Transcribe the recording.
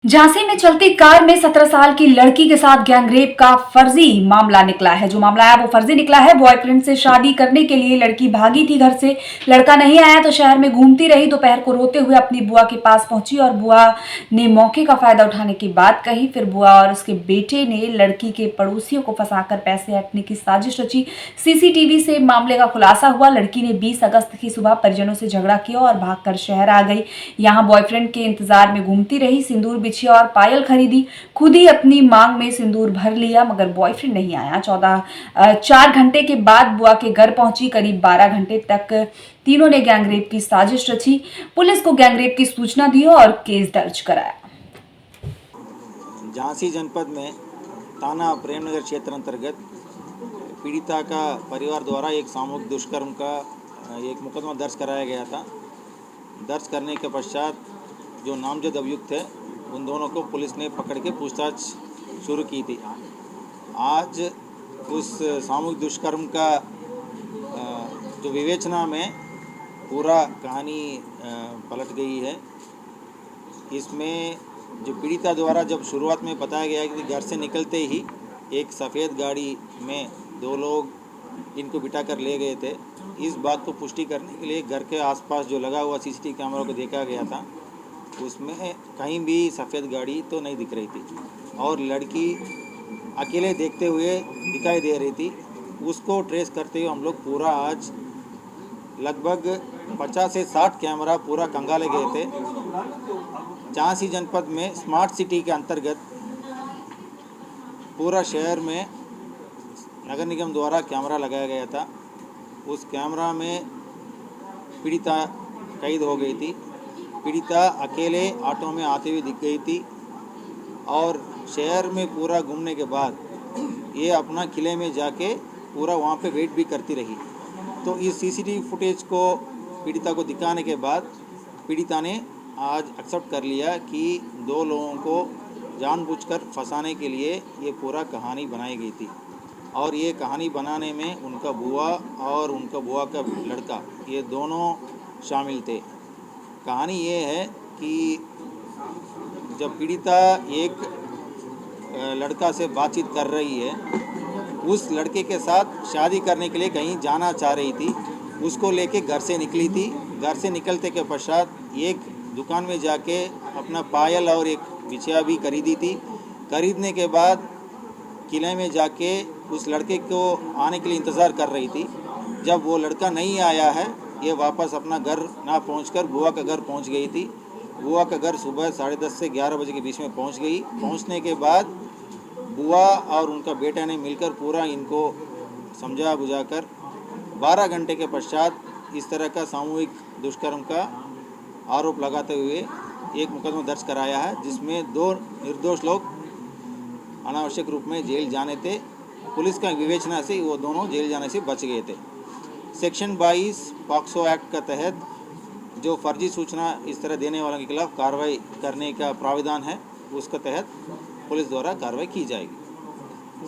झांसी में चलती कार में 17 साल की लड़की के साथ गैंगरेप का फर्जी मामला निकला है। जो मामला है वो फर्जी निकला है। बॉयफ्रेंड से शादी करने के लिए लड़की भागी थी घर से। लड़का नहीं आया तो शहर में घूमती रही। दोपहर को रोते हुए अपनी बुआ के पास पहुंची और बुआ ने मौके का फायदा उठाने की बात कही। फिर बुआ और उसके बेटे ने लड़की के पड़ोसियों को फंसाकर पैसे ऐंठने की साजिश रची। सीसीटीवी से मामले का खुलासा हुआ। लड़की ने 20 अगस्त की सुबह परिजनों से झगड़ा किया और भागकर शहर आ गई। यहाँ बॉयफ्रेंड के इंतजार में घूमती रही। सिंदूर बिछिया और पायल खरीदी। खुद ही अपनी मांग में सिंदूर भर लिया मगर बॉयफ्रेंड नहीं आया। 4 घंटे के बाद बुआ के घर पहुंची। करीब 12 घंटे तक तीनों ने गैंगरेप की साजिश रची। पुलिस को गैंगरेप की सूचना दी और केस दर्ज कराया। झांसी जनपद में थाना प्रेमनगर क्षेत्र अंतर्गत पीड़िता का परिवार द्वारा एक सामूहिक दुष्कर्म का एक मुकदमा दर्ज कराया गया था। दर्ज करने के पश्चात जो नामजद अभियुक्त थे उन दोनों को पुलिस ने पकड़ के पूछताछ शुरू की थी। आज उस सामूहिक दुष्कर्म का जो विवेचना में पूरा कहानी पलट गई है। इसमें जो पीड़िता द्वारा जब शुरुआत में बताया गया कि घर से निकलते ही एक सफ़ेद गाड़ी में 2 लोग इनको बिठा कर ले गए थे। इस बात को पुष्टि करने के लिए घर के आसपास जो लगा हुआ सीसीटीवी कैमरा को देखा गया था, उसमें कहीं भी सफ़ेद गाड़ी तो नहीं दिख रही थी और लड़की अकेले देखते हुए दिखाई दे रही थी। उसको ट्रेस करते हुए हम लोग पूरा आज लगभग 50 से 60 कैमरा पूरा कंगाले गए थे। झांसी जनपद में स्मार्ट सिटी के अंतर्गत पूरा शहर में नगर निगम द्वारा कैमरा लगाया गया था। उस कैमरा में पीड़िता कैद हो गई थी। पीड़िता अकेले ऑटो में आते हुए दिख गई थी और शहर में पूरा घूमने के बाद ये अपना किले में जाके पूरा वहाँ पे वेट भी करती रही। तो इस सीसीटीवी फुटेज को पीड़िता को दिखाने के बाद पीड़िता ने आज एक्सेप्ट कर लिया कि 2 लोगों को जानबूझकर फंसाने के लिए ये पूरा कहानी बनाई गई थी और ये कहानी बनाने में उनका बुआ और उनका बुआ का लड़का ये दोनों शामिल थे। कहानी ये है कि जब पीड़िता एक लड़का से बातचीत कर रही है, उस लड़के के साथ शादी करने के लिए कहीं जाना चाह रही थी। उसको लेके घर से निकली थी। घर से निकलते के पश्चात एक दुकान में जाके अपना पायल और एक बिछिया भी खरीदी थी। खरीदने के बाद किले में जाके उस लड़के को आने के लिए इंतज़ार कर रही थी। जब वो लड़का नहीं आया है, ये वापस अपना घर ना पहुंचकर बुआ का घर पहुंच गई थी। बुआ का घर सुबह 10:30 से 11 बजे के बीच में पहुंच गई। पहुंचने के बाद बुआ और उनका बेटा ने मिलकर पूरा इनको समझा बुझाकर 12 घंटे के पश्चात इस तरह का सामूहिक दुष्कर्म का आरोप लगाते हुए एक मुकदमा दर्ज कराया है, जिसमें 2 निर्दोष लोग अनावश्यक रूप में जेल जाने थे। पुलिस का विवेचना से वो दोनों जेल जाने से बच गए थे। सेक्शन 22 पॉक्सो एक्ट के तहत जो फर्जी सूचना इस तरह देने वालों के खिलाफ कार्रवाई करने का प्रावधान है, उसके तहत पुलिस द्वारा कार्रवाई की जाएगी।